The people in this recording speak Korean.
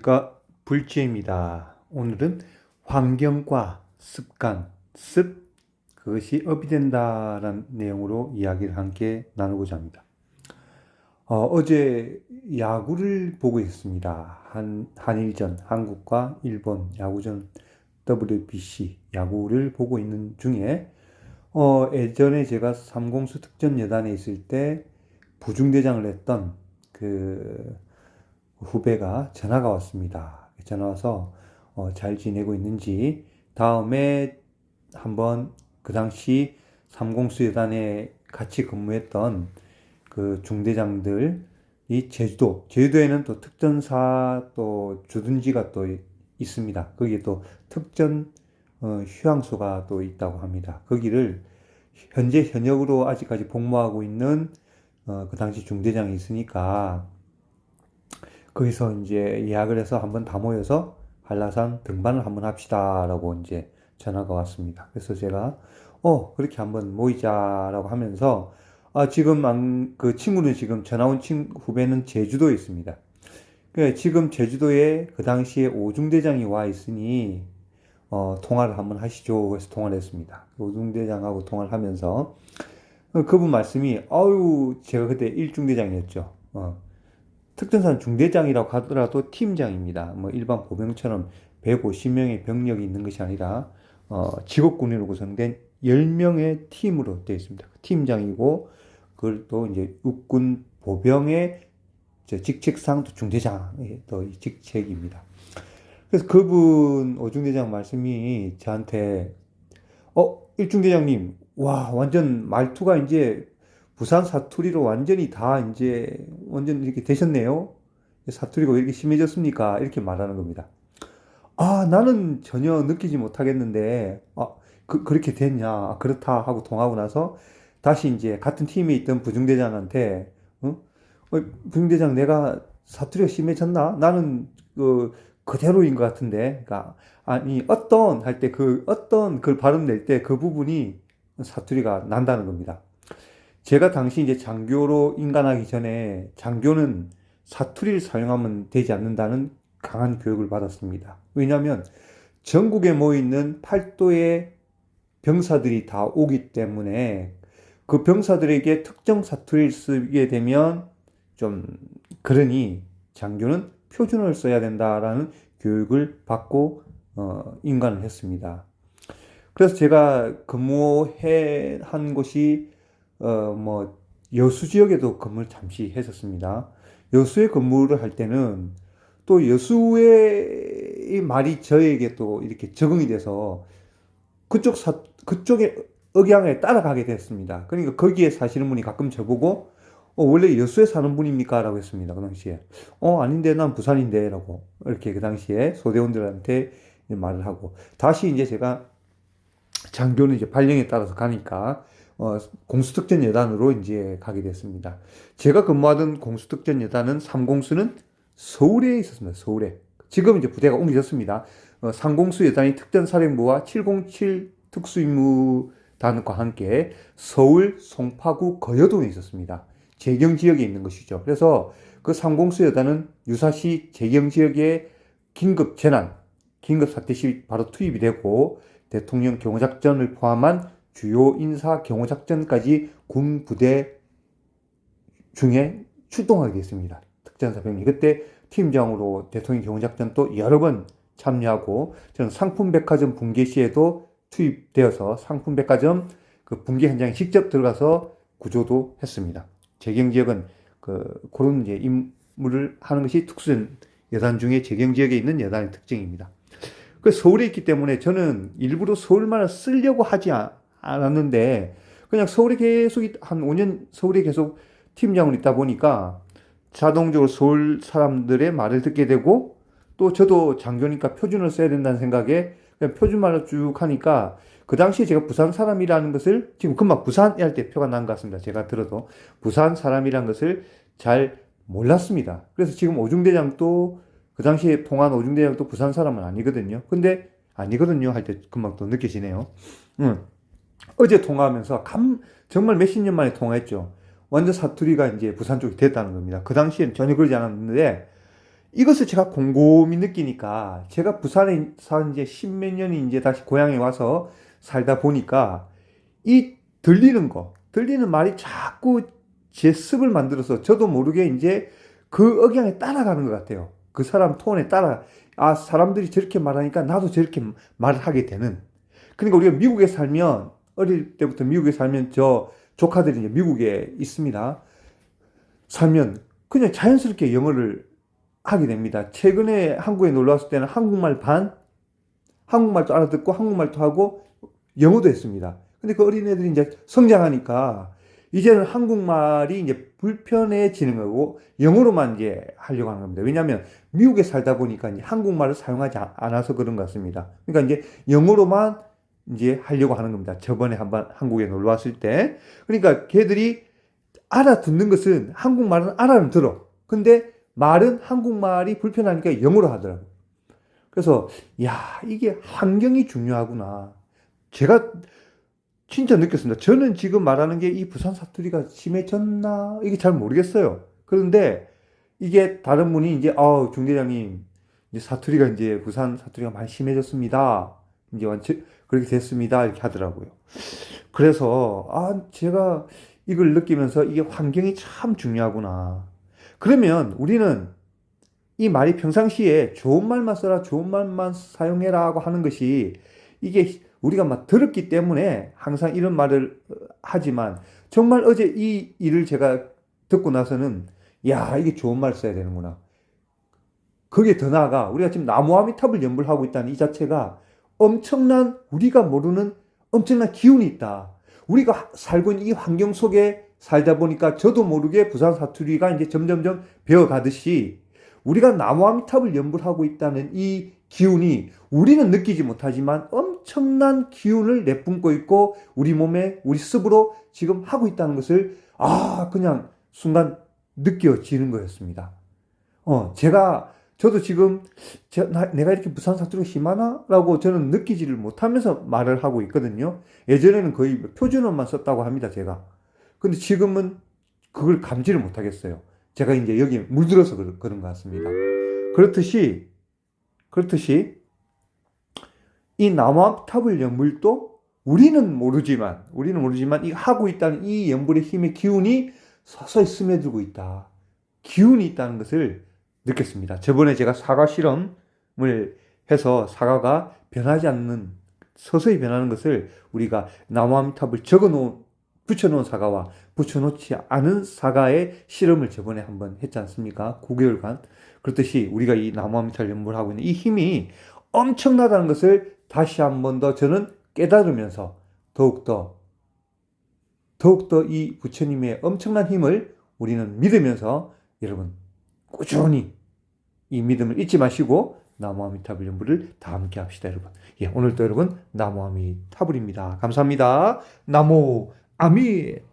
안녕하십니까. 불지입니다. 오늘은 환경과 습관, 그것이 업이 된다라는 내용으로 이야기를 함께 나누고자 합니다. 어제 야구를 보고 있습니다. 한일전, 한국과 일본 야구전 WBC 야구를 보고 있는 중에 예전에 제가 삼공수 특전 여단에 있을 때 부중대장을 했던 그 후배가 전화가 왔습니다. 전화 와서 잘 지내고 있는지, 다음에 한번 그 당시 삼공수여단에 같이 근무했던 그 중대장들이 제주도에는 또 특전사 또 주둔지가 또 있습니다. 거기에 또 특전 휴양소가 또 있다고 합니다. 거기를 현역으로 아직까지 복무하고 있는 그 당시 중대장이 있으니까 거기서 이제 예약을 해서 한번 다 모여서 한라산 등반을 한번 합시다라고 이제 전화가 왔습니다. 그래서 제가 그렇게 한번 모이자라고 하면서 지금 그 친구는 지금 전화 온 후배는 제주도에 있습니다. 지금 제주도에 그 당시에 오중대장이 와 있으니 통화를 한번 하시죠. 해서 통화를 했습니다. 오중대장하고 통화를 하면서 그분 말씀이 제가 그때 일중대장이었죠. 특전사는 중대장이라고 하더라도 팀장입니다. 뭐 일반 보병처럼 150명의 병력이 있는 것이 아니라 직업군인으로 구성된 10명의 팀으로 되어 있습니다. 팀장이고 그걸 또 이제 육군 보병의 직책상 또 중대장의 또 직책입니다. 그래서 그분 오중대장 말씀이 저한테 일중대장님, 와, 완전 말투가 이제 부산 사투리로 완전히 다 이제 완전 이렇게 되셨네요. 사투리가 왜 이렇게 심해졌습니까? 이렇게 말하는 겁니다. 나는 전혀 느끼지 못하겠는데, 그렇게 됐냐? 그렇다 하고 통하고 나서 다시 이제 같은 팀에 있던 부중대장한테, 부중대장 내가 사투리가 심해졌나? 나는 그대로인 것 같은데, 그러니까 아니 어떤 할 때 어떤 그 발음 낼 때 그 부분이 사투리가 난다는 겁니다. 제가 당시 이제 장교로 인간하기 전에 장교는 사투리를 사용하면 되지 않는다는 강한 교육을 받았습니다. 왜냐하면 전국에 모여있는 팔도의 병사들이 다 오기 때문에 그 병사들에게 특정 사투리를 쓰게 되면 좀 그러니 장교는 표준어를 써야 된다라는 교육을 받고 인간을 했습니다. 그래서 제가 근무해 한 곳이 뭐 여수 지역에도 근무를 잠시 했었습니다. 여수에 근무를 할 때는 또 여수의 말이 저에게 또 이렇게 적응이 돼서 그쪽의 억양에 따라가게 됐습니다. 그러니까 거기에 사시는 분이 가끔 저보고 원래 여수에 사는 분입니까? 라고 했습니다. 그 당시에. 아닌데 난 부산인데 라고 이렇게 그 당시에 소대원들한테 말을 하고 다시 이제 제가 장교는 이제 발령에 따라서 가니까 공수특전 여단으로 이제 가게 됐습니다. 제가 근무하던 공수특전 여단은 3공수는 서울에 있었습니다. 서울에. 지금 이제 부대가 옮겨졌습니다. 3공수 여단이 특전사령부와 707 특수임무단과 함께 서울 송파구 거여동에 있었습니다. 재경 지역에 있는 것이죠. 그래서 그 3공수 여단은 유사시 재경 지역에 긴급 재난, 긴급 사태 시 바로 투입이 되고 대통령 경호작전을 포함한 주요 인사 경호작전까지 군 부대 중에 출동하게 됐습니다. 특전사병이 그때 팀장으로 대통령 경호작전 또 여러 번 참여하고 저는 상품백화점 붕괴 시에도 투입되어서 상품백화점 그 붕괴 현장에 직접 들어가서 구조도 했습니다. 재경지역은 그런 이제 임무를 하는 것이 특수전 여단 중에 재경지역에 있는 여단의 특징입니다. 그 서울에 있기 때문에 저는 일부러 서울말을 쓰려고 하지 않았는데 그냥 서울에 계속 한 5년 서울에 계속 팀장으로 있다 보니까 자동적으로 서울 사람들의 말을 듣게 되고 또 저도 장교니까 표준을 써야 된다는 생각에 그냥 표준말로 쭉 하니까 그 당시에 제가 부산 사람이라는 것을 지금 금방 부산 할 때 표가 난 것 같습니다. 제가 들어도 부산 사람이라는 것을 잘 몰랐습니다. 그래서 지금 오중대장도 그 당시에 통한 오중대장도 부산 사람은 아니거든요. 근데 아니거든요 할 때 금방 또 느껴지네요. 어제 통화하면서 정말 몇십 년 만에 통화했죠. 완전 사투리가 이제 부산 쪽이 됐다는 겁니다. 그 당시엔 전혀 그러지 않았는데 이것을 제가 곰곰이 느끼니까 제가 부산에 산 이제 십몇 년이 이제 다시 고향에 와서 살다 보니까 이 들리는 말이 자꾸 제 습을 만들어서 저도 모르게 이제 그 억양에 따라가는 것 같아요. 그 사람 톤에 따라, 아, 사람들이 저렇게 말하니까 나도 저렇게 말을 하게 되는. 그러니까 우리가 미국에 살면, 어릴 때부터 미국에 살면 저 조카들이 이제 미국에 있습니다. 살면 그냥 자연스럽게 영어를 하게 됩니다. 최근에 한국에 놀러 왔을 때는 한국말 반, 한국말도 알아듣고 한국말도 하고 영어도 했습니다. 근데 그 어린애들이 이제 성장하니까 이제는 한국말이 이제 불편해지는 거고 영어로만 이제 하려고 하는 겁니다. 왜냐하면 미국에 살다 보니까 이제 한국말을 사용하지 않아서 그런 것 같습니다. 그러니까 이제 영어로만 이제 하려고 하는 겁니다. 저번에 한번 한국에 놀러 왔을 때. 그러니까 걔들이 알아듣는 것은 한국말은 알아는 들어. 근데 말은 한국말이 불편하니까 영어로 하더라고요. 그래서 야, 이게 환경이 중요하구나. 제가 진짜 느꼈습니다. 저는 지금 말하는 게 이 부산 사투리가 심해졌나? 이게 잘 모르겠어요. 그런데 이게 다른 분이 이제, 중대장님, 이제 사투리가 이제 부산 사투리가 많이 심해졌습니다. 이제 완전 그렇게 됐습니다. 이렇게 하더라고요. 그래서, 제가 이걸 느끼면서 이게 환경이 참 중요하구나. 그러면 우리는 이 말이 평상시에 좋은 말만 써라, 좋은 말만 사용해라 하고 하는 것이 이게 우리가 막 들었기 때문에 항상 이런 말을 하지만 정말 어제 이 일을 제가 듣고 나서는 야, 이게 좋은 말 써야 되는구나. 거기에 더 나아가 우리가 지금 나무아미탑을 연불하고 있다는 이 자체가 엄청난 우리가 모르는 엄청난 기운이 있다. 우리가 살고 있는 이 환경 속에 살다 보니까 저도 모르게 부산 사투리가 이제 점점점 배워가듯이 우리가 나무아미탑을 연불하고 있다는 이 기운이 우리는 느끼지 못하지만 엄청난 기운을 내뿜고 있고 우리 몸에 우리 습으로 지금 하고 있다는 것을 그냥 순간 느껴지는 거였습니다. 저도 지금 내가 이렇게 부산 사투리가 심하나? 라고 저는 느끼지를 못하면서 말을 하고 있거든요. 예전에는 거의 표준어만 썼다고 합니다, 제가. 근데 지금은 그걸 감지를 못하겠어요. 제가 이제 여기 물들어서 그런 것 같습니다. 그렇듯이 이 나무탑을 연불도 우리는 모르지만 이 하고 있다는 이 연불의 힘의 기운이 서서히 스며들고 있다. 기운이 있다는 것을 느꼈습니다. 저번에 제가 사과 실험을 해서 사과가 변하지 않는 서서히 변하는 것을 우리가 나무아미탑을 붙여놓은 사과와 붙여놓지 않은 사과의 실험을 저번에 한번 했지 않습니까? 9개월간. 그렇듯이 우리가 이 나무아미탑을 연불하고 있는 이 힘이 엄청나다는 것을 다시 한 번 더 저는 깨달으면서 더욱더 이 부처님의 엄청난 힘을 우리는 믿으면서 여러분 꾸준히 이 믿음을 잊지 마시고 나무아미타불 연불을 다 함께 합시다, 여러분. 오늘도 여러분 나무아미타불입니다. 감사합니다. 나무아미따바.